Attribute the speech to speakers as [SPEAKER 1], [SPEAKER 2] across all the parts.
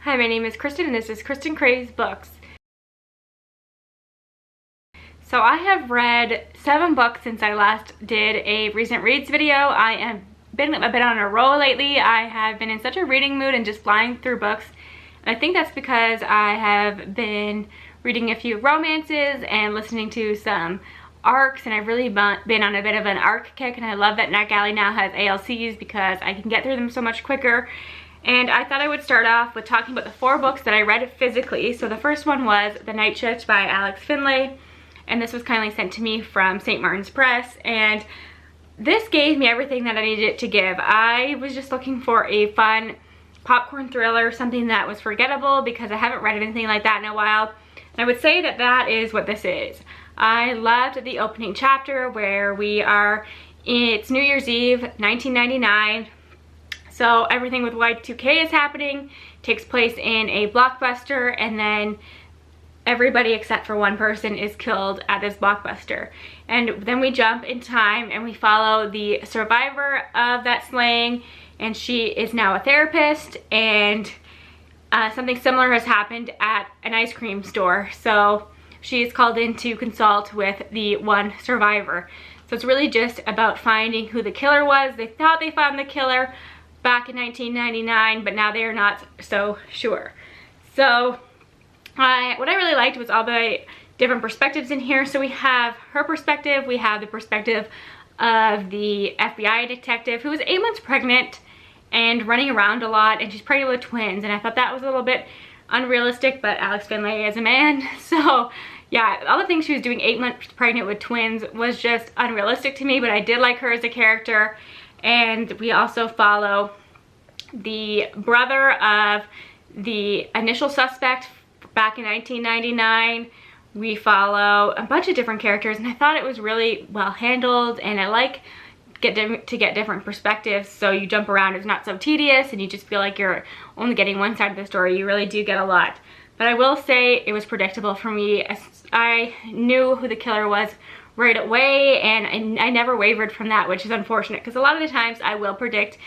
[SPEAKER 1] Hi, my name is Kristin and this is Kristin Kraves Books. So I have read 7 books since I last did a recent reads video. I have been a bit on a roll lately. I have been in such a reading mood and just flying through books. And I think that's because I have been reading a few romances and listening to some arcs, and I've really been on a bit of an arc kick, and I love that NetGalley now has ALCs because I can get through them so much quicker. And I thought I would start off with talking about the 4 books that I read physically. So the first one was The Night Shift by Alex Finlay, and this was kindly sent to me from St. Martin's Press, and this gave me everything that I needed it to give. I was just looking for a fun popcorn thriller, something that was forgettable because I haven't read anything like that in a while. And I would say that that is what this is. I loved the opening chapter where we are, it's New Year's Eve, 1999. So everything with Y2K is happening, takes place in a Blockbuster, and then everybody except for one person is killed at this Blockbuster. And then we jump in time and we follow the survivor of that slaying, and she is now a therapist, and something similar has happened at an ice cream store. So she is called in to consult with the one survivor. So it's really just about finding who the killer was. They thought they found the killer back in 1999, but now they are not so sure. So what I really liked was all the different perspectives in here. So we have her perspective, we have the perspective of the FBI detective who was 8 months pregnant and running around a lot, and she's pregnant with twins, and I thought that was a little bit unrealistic, but Alex Finlay is a man, so yeah, all the things she was doing 8 months pregnant with twins was just unrealistic to me, but I did like her as a character. And we also follow the brother of the initial suspect back in 1999. We follow a bunch of different characters, and I thought it was really well handled, and I like to get different perspectives, so you jump around, it's not so tedious, and you just feel like you're only getting one side of the story. You really do get a lot. But I will say it was predictable for me. I knew who the killer was right away, and I never wavered from that, which is unfortunate because a lot of the times I will predict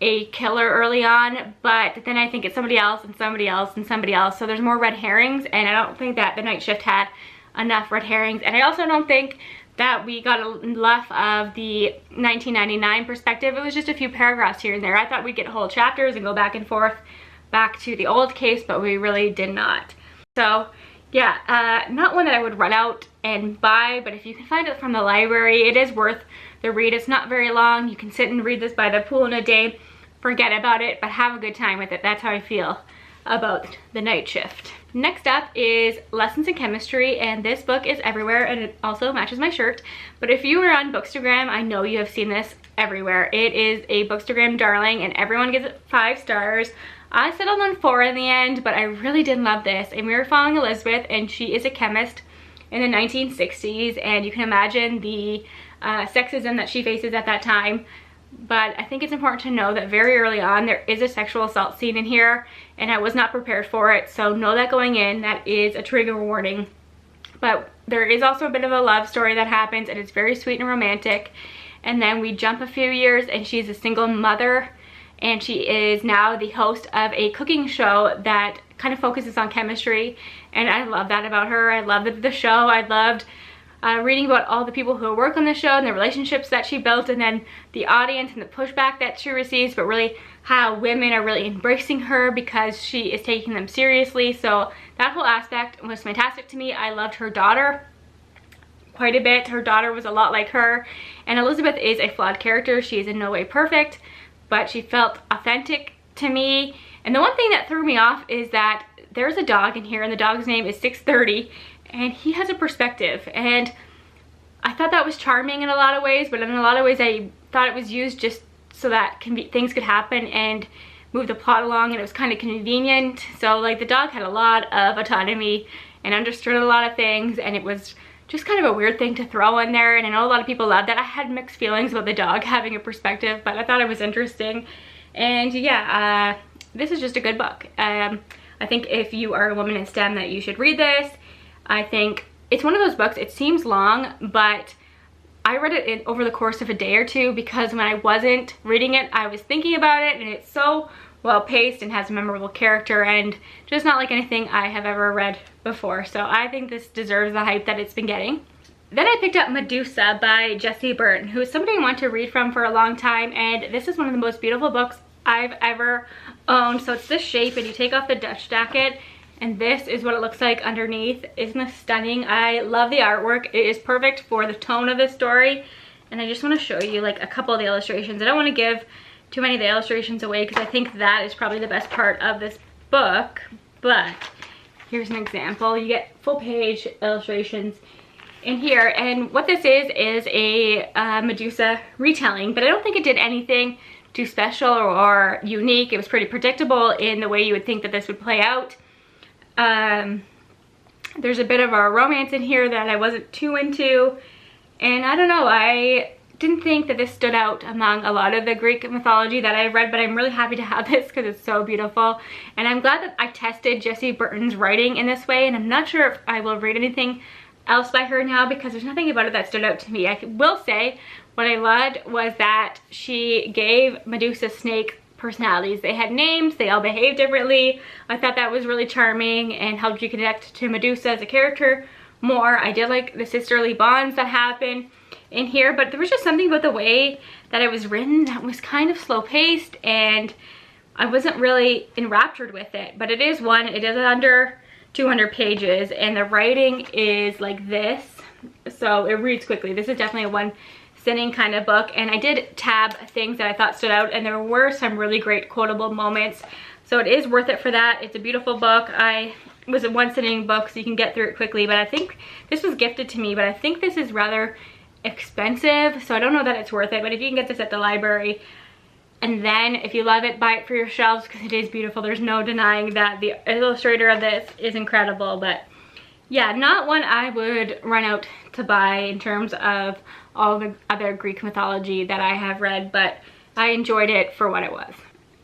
[SPEAKER 1] a killer early on, but then I think it's somebody else and somebody else and somebody else, so there's more red herrings, and I don't think that The Night Shift had enough red herrings. And I also don't think that we got enough of the 1999 perspective. It was just a few paragraphs here and there. I thought we'd get whole chapters and go back and forth back to the old case, but we really did not. So yeah, not one that I would run out and buy, but if you can find it from the library, it is worth the read. It's not very long. You can sit and read this by the pool in a day, forget about it, but have a good time with it. That's how I feel about The Night Shift. Next up is Lessons in Chemistry, and this book is everywhere, and it also matches my shirt. But if you were on Bookstagram, I know you have seen this everywhere. It is a Bookstagram darling, and everyone gives it 5 stars. I settled on 4 in the end, but I really did love this. And we were following Elizabeth, and she is a chemist in the 1960s, and you can imagine the sexism that she faces at that time. But I think it's important to know that very early on there is a sexual assault scene in here, and I was not prepared for it, so know that going in. That is a trigger warning. But there is also a bit of a love story that happens, and it's very sweet and romantic. And then we jump a few years, and she's a single mother, and she is now the host of a cooking show that kind of focuses on chemistry, and I love that about her. I loved the show. I loved reading about all the people who work on the show and the relationships that she built, and then the audience and the pushback that she receives, but really how women are really embracing her because she is taking them seriously. So that whole aspect was fantastic to me. I loved her daughter quite a bit. Her daughter was a lot like her, and Elizabeth is a flawed character. She is in no way perfect, but she felt authentic to me. And the one thing that threw me off is that there's a dog in here, and the dog's name is 630, and he has a perspective, and I thought that was charming in a lot of ways, but in a lot of ways I thought it was used just so that things could happen and move the plot along, and it was kind of convenient. So like the dog had a lot of autonomy and understood a lot of things, and it was just kind of a weird thing to throw in there, and I know a lot of people loved that. I had mixed feelings about the dog having a perspective, but I thought it was interesting. And yeah, this is just a good book. I think if you are a woman in STEM that you should read this. I think it's one of those books, it seems long, but I read it over the course of a day or two, because when I wasn't reading it, I was thinking about it, and it's so well paced and has a memorable character and just not like anything I have ever read before. So I think this deserves the hype that it's been getting. Then I picked up Medusa by Jessie Burton, who is somebody I want to read from for a long time, and this is one of the most beautiful books I've ever owned. So it's this shape, and you take off the Dutch jacket, and this is what it looks like underneath. Isn't this stunning? I love the artwork. It is perfect for the tone of the story, and I just want to show you like a couple of the illustrations. I don't want to give too many of the illustrations away because I think that is probably the best part of this book, but here's an example. You get full page illustrations in here, and what this is a Medusa retelling, but I don't think it did anything too special or unique. It was pretty predictable in the way you would think that this would play out. There's a bit of a romance in here that I wasn't too into, and I don't know, I didn't think that this stood out among a lot of the Greek mythology that I've read, but I'm really happy to have this because it's so beautiful, and I'm glad that I tested Jessie Burton's writing in this way, and I'm not sure if I will read anything else by her now because there's nothing about it that stood out to me. I will say what I loved was that she gave Medusa snake personalities. They had names, they all behaved differently. I thought that was really charming and helped you connect to Medusa as a character more. I did like the sisterly bonds that happen in here, but there was just something about the way that it was written that was kind of slow paced, and I wasn't really enraptured with it. But it is under 200 pages, and the writing is like this, so it reads quickly. This is definitely a one sitting kind of book, and I did tab things that I thought stood out, and there were some really great quotable moments, so it is worth it for that. It's a beautiful book. It was a one sitting book, so you can get through it quickly, but I think this was gifted to me, but I think this is rather expensive, so I don't know that it's worth it. But if you can get this at the library, and then if you love it, buy it for your shelves because it is beautiful. There's no denying that the illustrator of this is incredible. But yeah, not one I would run out to buy in terms of all the other Greek mythology that I have read, but I enjoyed it for what it was.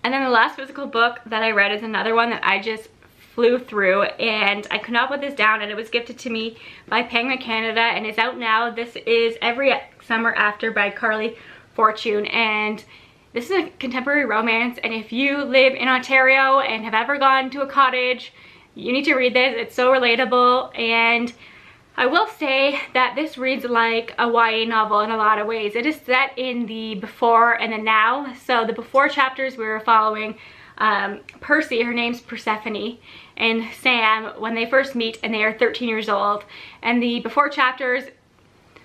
[SPEAKER 1] And then the last physical book that I read is another one that I just flew through, and I could not put this down, and it was gifted to me by Penguin Canada, and it's out now. This is Every Summer After by Carly Fortune, and this is a contemporary romance, and if you live in Ontario and have ever gone to a cottage, you need to read this. It's so relatable, and I will say that this reads like a YA novel in a lot of ways. It is set in the before and the now. So the before chapters we were following Percy, her name's Persephone, and Sam when they first meet, and they are 13 years old, and the before chapters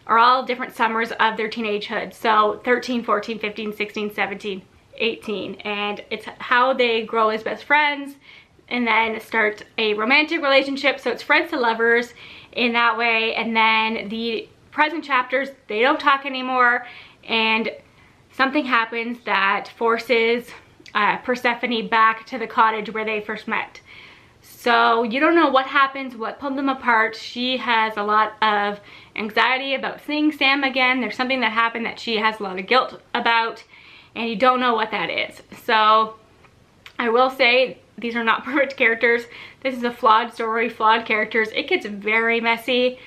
[SPEAKER 1] are all different summers of their teenagehood. So 13, 14, 15, 16, 17, 18, and it's how they grow as best friends and then start a romantic relationship. So it's friends to lovers in that way, and then the present chapters, they don't talk anymore, and something happens that forces Persephone back to the cottage where they first met. So you don't know what happens, what pulled them apart. She has a lot of anxiety about seeing Sam again. There's something that happened that she has a lot of guilt about, and you don't know what that is. So I will say these are not perfect characters. This is a flawed story, flawed characters. It gets very messy,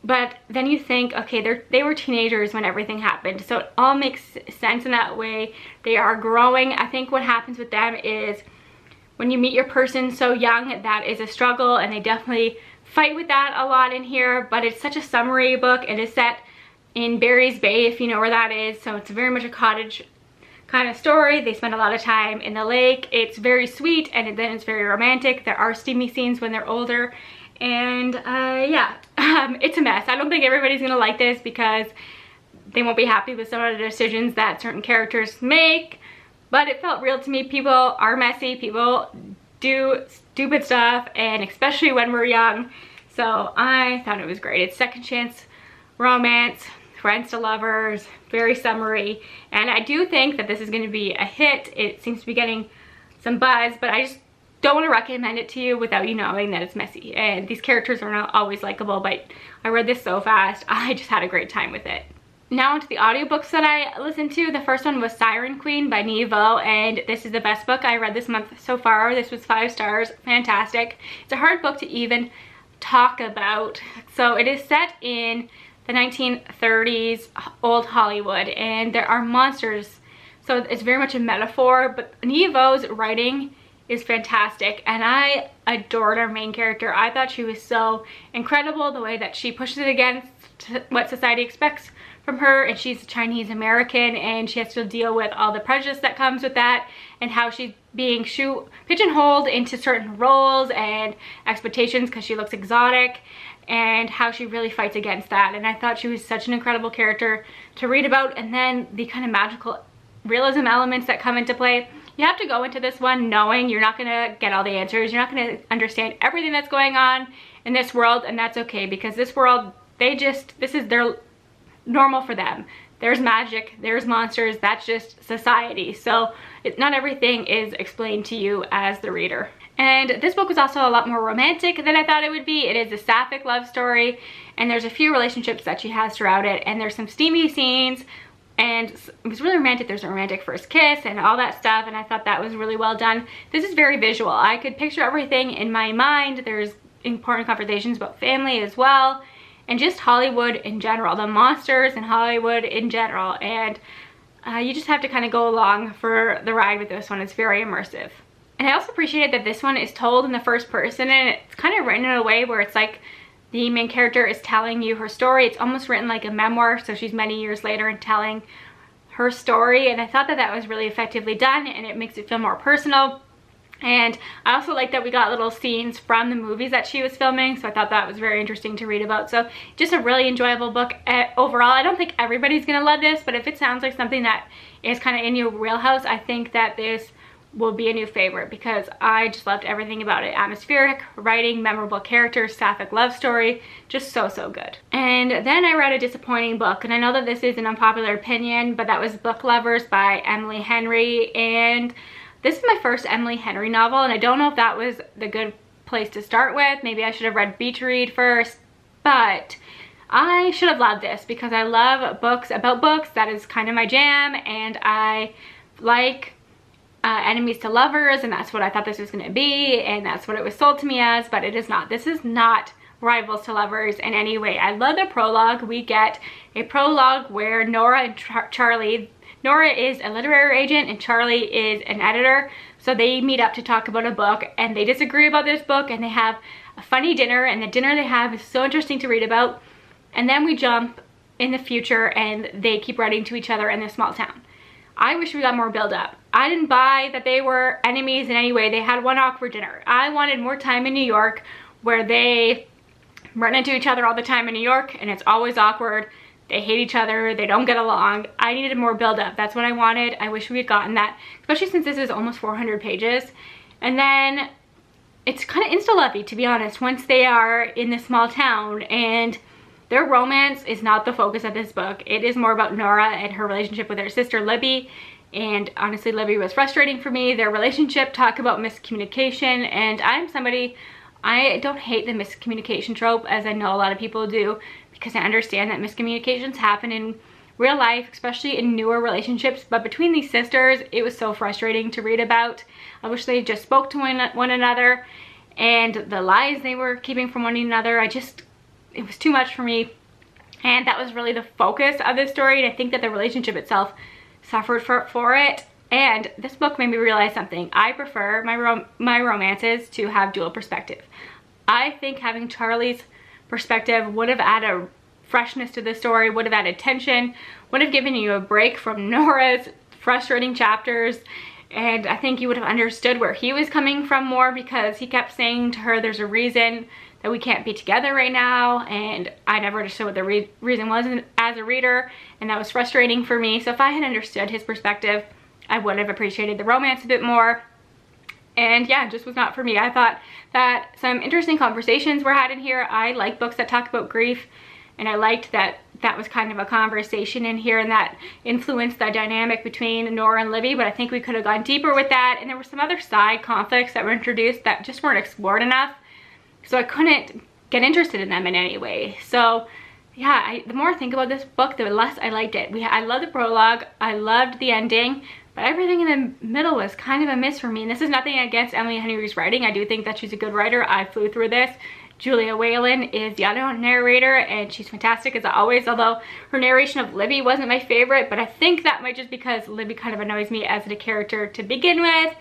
[SPEAKER 1] but then you think, okay, they were teenagers when everything happened, so it all makes sense in that way. They are growing. I think what happens with them is when you meet your person so young, that is a struggle, and they definitely fight with that a lot in here. But it's such a summary book. It is set in Barry's Bay, if you know where that is, so it's very much a cottage kind of story. They spend a lot of time in the lake. It's very sweet, and then it's very romantic. There are steamy scenes when they're older, and yeah, it's a mess. I don't think everybody's gonna like this because they won't be happy with some of the decisions that certain characters make, but it felt real to me. People are messy, people do stupid stuff, and especially when we're young, so I thought it was great. It's second chance romance, friends to lovers, very summary, and I do think that this is going to be a hit. It seems to be getting some buzz, but I just don't want to recommend it to you without you knowing that it's messy, and these characters are not always likable. But I read this so fast, I just had a great time with it. Now onto the audiobooks that I listened to. The first one was Siren Queen by Nevo, and this is the best book I read this month so far. This was 5 stars, fantastic. It's a hard book to even talk about. So it is set in the 1930s old Hollywood, and there are monsters so it's very much a metaphor, but Nia Vo's writing is fantastic, and I adored our main character. I thought she was so incredible, the way that she pushes it against what society expects from her, and she's Chinese American, and she has to deal with all the prejudice that comes with that, and how she's being pigeonholed into certain roles and expectations because she looks exotic, and how she really fights against that. And I thought she was such an incredible character to read about. And then the kind of magical realism elements that come into play. You have to go into this one knowing you're not going to get all the answers. You're not going to understand everything that's going on in this world, and that's okay, because this world, this is their normal for them. There's magic, there's monsters, that's just society. So not everything is explained to you as the reader. And this book was also a lot more romantic than I thought it would be. It is a sapphic love story, and there's a few relationships that she has throughout it, and there's some steamy scenes, and it was really romantic. There's a romantic first kiss and all that stuff, and I thought that was really well done. This is very visual. I could picture everything in my mind. There's important conversations about family as well, and just Hollywood in general, the monsters in Hollywood in general, and you just have to kind of go along for the ride with this one. It's very immersive. And I also appreciated that this one is told in the first person, and it's kind of written in a way where it's like the main character is telling you her story. It's almost written like a memoir, so she's many years later and telling her story, and I thought that that was really effectively done, and it makes it feel more personal. And I also like that we got little scenes from the movies that she was filming, so I thought that was very interesting to read about. So just a really enjoyable book overall. I don't think everybody's gonna love this, but if it sounds like something that is kind of in your wheelhouse, I think that this will be a new favorite, because I just loved everything about it. Atmospheric writing, memorable characters, sapphic love story, just so good. And then I read a disappointing book, and I know that this is an unpopular opinion, but that was Book Lovers by Emily Henry. And this is my first Emily Henry novel, and I don't know if that was the good place to start with. Maybe I should have read Beach Read first, but I should have loved this because I love books about books. That is kind of my jam, and I like enemies to lovers, and that's what I thought this was going to be, and that's what it was sold to me as, but it is not. This is not rivals to lovers in any way. I love the prologue. We get a prologue where Nora and Charlie, Nora is a literary agent and Charlie is an editor, so they meet up to talk about a book, and they disagree about this book, and they have a funny dinner, and the dinner they have is so interesting to read about. And then we jump in the future, and they keep writing to each other in this small town. I wish we got more build up. I didn't buy that they were enemies in any way. They had one awkward dinner. I wanted more time in New York where they run into each other all the time in New York, and it's always awkward. They hate each other. They don't get along. I needed more build up. That's what I wanted. I wish we had gotten that, especially since this is almost 400 pages. And then it's kind of insta-lovey, to be honest, once they are in this small town, and their romance is not the focus of this book. It is more about Nora and her relationship with her sister Libby, and honestly Libby was frustrating for me. Their relationship, talk about miscommunication, and I'm somebody, I don't hate the miscommunication trope as I know a lot of people do, because I understand that miscommunications happen in real life, especially in newer relationships, but between these sisters it was so frustrating to read about. I wish they just spoke to one another, and the lies they were keeping from one another, it was too much for me, and that was really the focus of this story, and I think that the relationship itself suffered for it. And this book made me realize something. I prefer my romances to have dual perspective. I think having Charlie's perspective would have added freshness to the story, would have added tension, would have given you a break from Nora's frustrating chapters, and I think you would have understood where he was coming from more, because he kept saying to her there's a reason that we can't be together right now, and I never understood what the reason was as a reader, and that was frustrating for me. So if I had understood his perspective, I would have appreciated the romance a bit more. And yeah, it just was not for me. I thought that some interesting conversations were had in here. I like books that talk about grief, and I liked that that was kind of a conversation in here, and that influenced the dynamic between Nora and Libby, but I think we could have gone deeper with that. And there were some other side conflicts that were introduced that just weren't explored enough, so I couldn't get interested in them in any way. So yeah, the more I think about this book, the less I liked it. I loved the prologue, I loved the ending, but everything in the middle was kind of a miss for me. And this is nothing against Emily Henry's writing. I do think that she's a good writer. I flew through this. Julia Whalen is the audio narrator, and she's fantastic as always, although her narration of Libby wasn't my favorite, but I think that might just because Libby kind of annoys me as a character to begin with.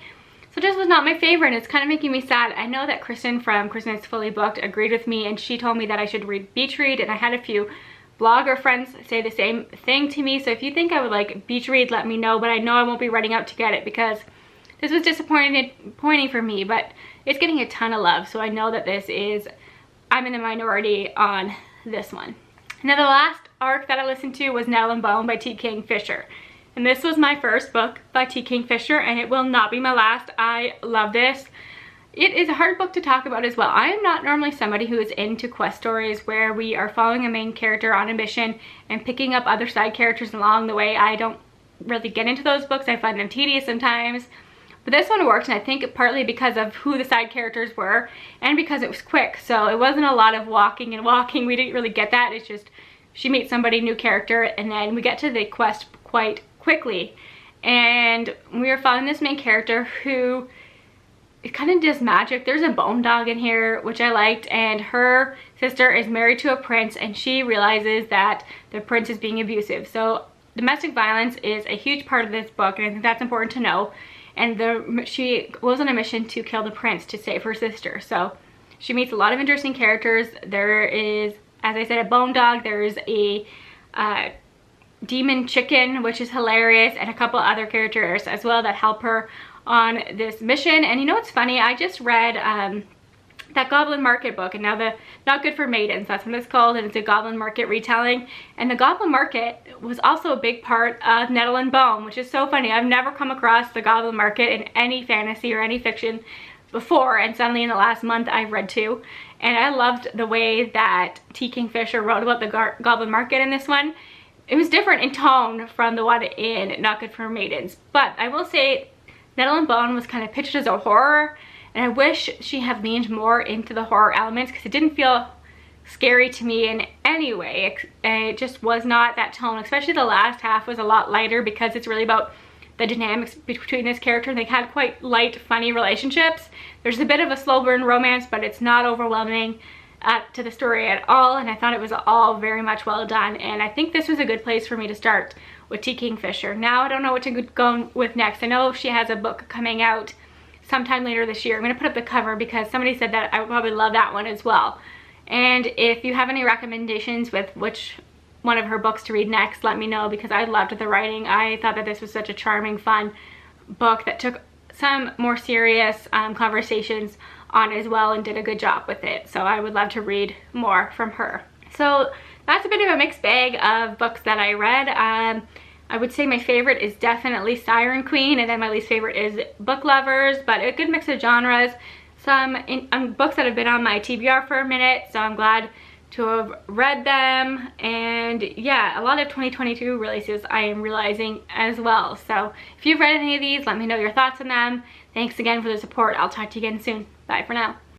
[SPEAKER 1] So this was not my favorite, and it's kind of making me sad. I know that Kristin from Kristin is Fully Booked agreed with me, and she told me that I should read Beach Read, and I had a few blogger friends say the same thing to me. So if you think I would like Beach Read, let me know, but I know I won't be running out to get it because this was disappointing for me, but it's getting a ton of love. So I know that I'm in the minority on this one. Now the last arc that I listened to was Nettle and Bone by T. Kingfisher. And this was my first book by T. Kingfisher, and it will not be my last. I love this. It is a hard book to talk about as well. I am not normally somebody who is into quest stories where we are following a main character on a mission and picking up other side characters along the way. I don't really get into those books. I find them tedious sometimes. But this one worked, and I think partly because of who the side characters were and because it was quick. So it wasn't a lot of walking and walking. We didn't really get that. It's just she meets somebody, new character, and then we get to the quest quite quickly. And we are following this main character who it kind of does magic. There's a bone dog in here, which I liked, and her sister is married to a prince, and she realizes that the prince is being abusive. So domestic violence is a huge part of this book, and I think that's important to know. And she goes on a mission to kill the prince to save her sister. So she meets a lot of interesting characters. There is, as I said, a bone dog. There's a demon chicken, which is hilarious, and a couple other characters as well that help her on this mission. And you know what's funny? I just read that Goblin Market book, and now the Not Good for Maidens, that's what it's called, and it's a Goblin Market retelling. And the Goblin Market was also a big part of Nettle and Bone, which is so funny. I've never come across the Goblin Market in any fantasy or any fiction before, and suddenly in the last month I've read two. And I loved the way that T. Kingfisher wrote about the Goblin Market in this one. It was different in tone from the one in Not Good for Maidens. But I will say Nettle and Bone was kind of pitched as a horror, and I wish she had leaned more into the horror elements because it didn't feel scary to me in any way. It just was not that tone, especially the last half was a lot lighter because it's really about the dynamics between this character. They had quite light, funny relationships. There's a bit of a slow burn romance, but it's not overwhelming to the story at all, and I thought it was all very much well done, and I think this was a good place for me to start with T. Kingfisher. Now I don't know what to go with next. I know she has a book coming out sometime later this year. I'm going to put up the cover because somebody said that I would probably love that one as well. And if you have any recommendations with which one of her books to read next, let me know, because I loved the writing. I thought that this was such a charming, fun book that took some more serious conversations on as well and did a good job with it. So I would love to read more from her. So that's a bit of a mixed bag of books that I read. I would say my favorite is definitely Siren Queen, and then my least favorite is Book Lovers, but a good mix of genres. Some books that have been on my TBR for a minute, so I'm glad to have read them. And yeah, a lot of 2022 releases I am realizing as well. So if you've read any of these, let me know your thoughts on them. Thanks again for the support. I'll talk to you again soon. Bye for now.